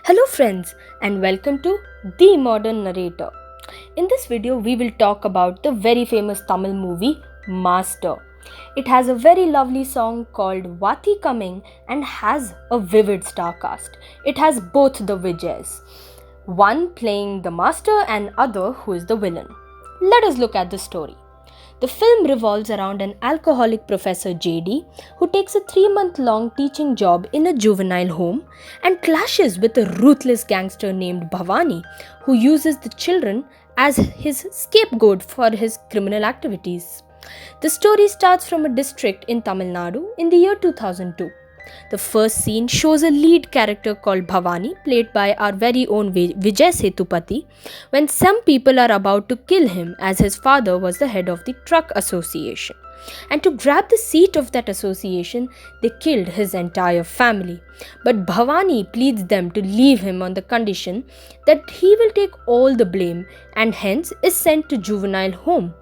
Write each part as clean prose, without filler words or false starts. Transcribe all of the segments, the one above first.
Hello friends and welcome to The Modern Narrator. In this video we will talk about the very famous Tamil movie Master. It has a very lovely song called Vati Coming and has a vivid star cast. It has both the Vijays, one playing the master and other who is the villain. Let us look at the story. The film revolves around an alcoholic professor JD who takes a 3-month long teaching job in a juvenile home and clashes with a ruthless gangster named Bhavani who uses the children as his scapegoat for his criminal activities. The story starts from a district in Tamil Nadu in the year 2002. The first scene shows a lead character called Bhavani, played by our very own Vijay Sethupathi, when some people are about to kill him as his father was the head of the truck association. And to grab the seat of that association, they killed his entire family. But Bhavani pleads them to leave him on the condition that he will take all the blame and hence is sent to juvenile home.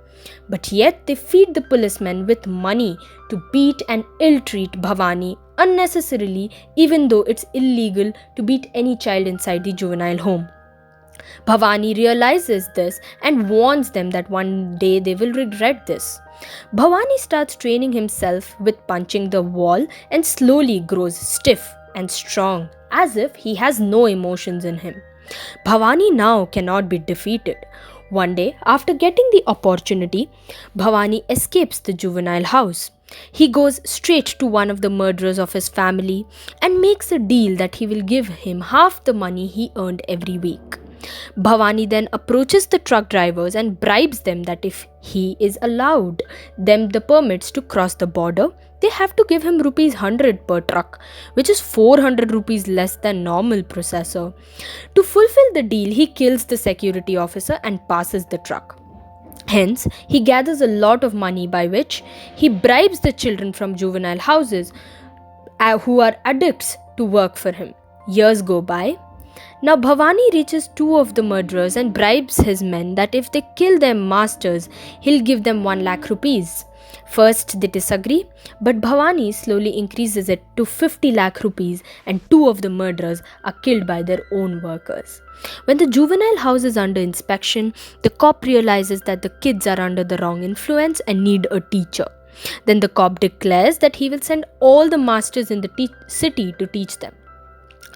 But yet they feed the policemen with money to beat and ill-treat Bhavani unnecessarily, even though it's illegal to beat any child inside the juvenile home. Bhavani realizes this and warns them that one day they will regret this. Bhavani starts training himself with punching the wall and slowly grows stiff and strong, as if he has no emotions in him. Bhavani now cannot be defeated. One day, after getting the opportunity, Bhavani escapes the juvenile house. He goes straight to one of the murderers of his family and makes a deal that he will give him half the money he earned every week. Bhavani then approaches the truck drivers and bribes them that if he is allowed them the permits to cross the border, they have to give him rupees 100 per truck, which is 400 rupees less than normal processor. To fulfill the deal, he kills the security officer and passes the truck. Hence, he gathers a lot of money by which he bribes the children from juvenile houses who are addicts to work for him. Years go by. Now Bhavani reaches two of the murderers and bribes his men that if they kill their masters, he'll give them 1 lakh rupees. First they disagree, but Bhavani slowly increases it to 50 lakh rupees and two of the murderers are killed by their own workers. When the juvenile house is under inspection, the cop realizes that the kids are under the wrong influence and need a teacher. Then the cop declares that he will send all the masters in the city to teach them.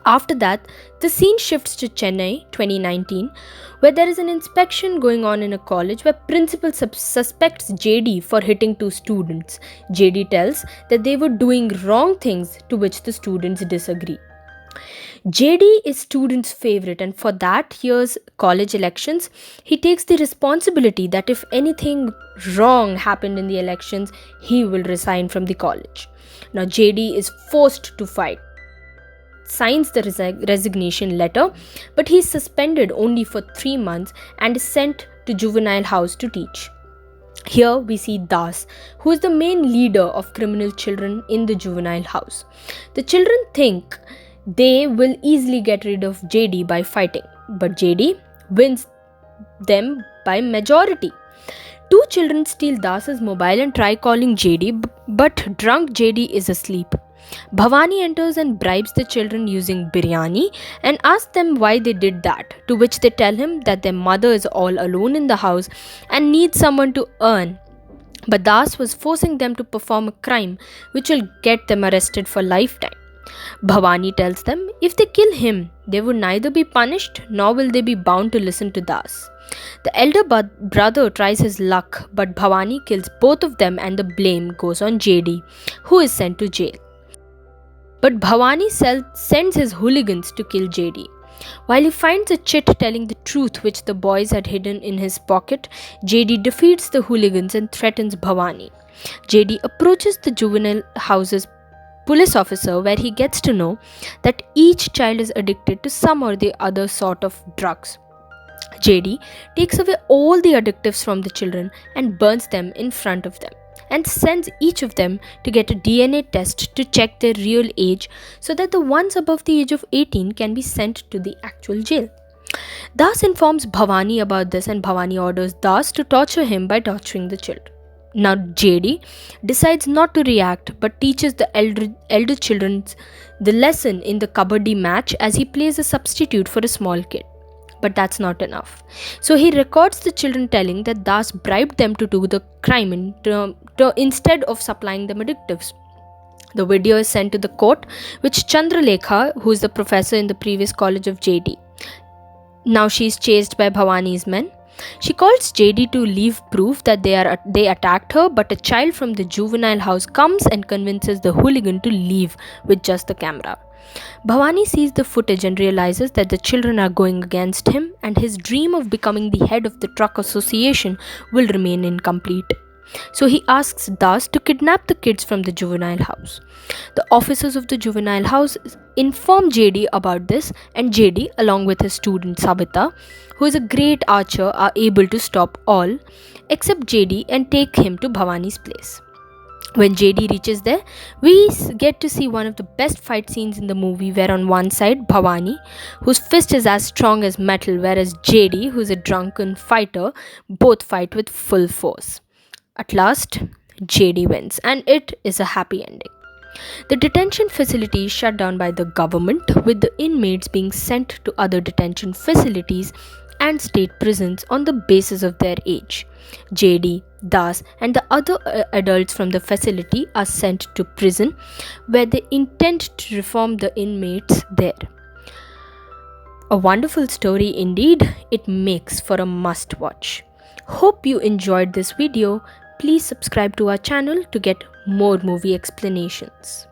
After that, the scene shifts to Chennai 2019, where there is an inspection going on in a college where principal suspects JD for hitting two students. JD tells that they were doing wrong things, to which the students disagree. JD is students' favorite, and for that year's college elections, he takes the responsibility that if anything wrong happened in the elections, he will resign from the college. Now JD is forced to fight, signs the resignation letter, but he is suspended only for 3 months and is sent to juvenile house to teach. Here we see Das, who is the main leader of criminal children in the juvenile house. The children think they will easily get rid of JD by fighting, but JD wins them by majority. Two children steal Das's mobile and try calling JD, but drunk JD is asleep. Bhavani enters and bribes the children using biryani and asks them why they did that, to which they tell him that their mother is all alone in the house and needs someone to earn. But Das was forcing them to perform a crime which will get them arrested for lifetime. Bhavani tells them if they kill him, they would neither be punished nor will they be bound to listen to Das. The elder brother tries his luck, but Bhavani kills both of them and the blame goes on JD, who is sent to jail. But Bhavani sends his hooligans to kill JD. While he finds a chit telling the truth which the boys had hidden in his pocket, JD defeats the hooligans and threatens Bhavani. JD approaches the juvenile house's police officer where he gets to know that each child is addicted to some or the other sort of drugs. JD takes away all the additives from the children and burns them in front of them, and sends each of them to get a DNA test to check their real age so that the ones above the age of 18 can be sent to the actual jail. Das informs Bhavani about this and Bhavani orders Das to torture him by torturing the children. Now, JD decides not to react but teaches the elder children the lesson in the kabaddi match as he plays a substitute for a small kid. But that's not enough. So he records the children telling that Das bribed them to do the crime instead of supplying them addictives. The video is sent to the court, which Chandralekha, who is the professor in the previous college of JD. Now she is chased by Bhavani's men. She calls JD to leave proof that they attacked her, but a child from the juvenile house comes and convinces the hooligan to leave with just the camera. Bhavani sees the footage and realizes that the children are going against him, and his dream of becoming the head of the truck association will remain incomplete. So he asks Das to kidnap the kids from the juvenile house. The officers of the juvenile house inform JD about this, and JD, along with his student Sabita, who is a great archer, are able to stop all except JD and take him to Bhavani's place. When JD reaches there, we get to see one of the best fight scenes in the movie, where on one side Bhavani, whose fist is as strong as metal, whereas JD, who is a drunken fighter, both fight with full force. At last, JD wins, and it is a happy ending. The detention facility is shut down by the government, with the inmates being sent to other detention facilities and state prisons on the basis of their age. JD, Das, and the other adults from the facility are sent to prison, where they intend to reform the inmates there. A wonderful story indeed. It makes for a must watch. Hope you enjoyed this video. Please subscribe to our channel to get more movie explanations.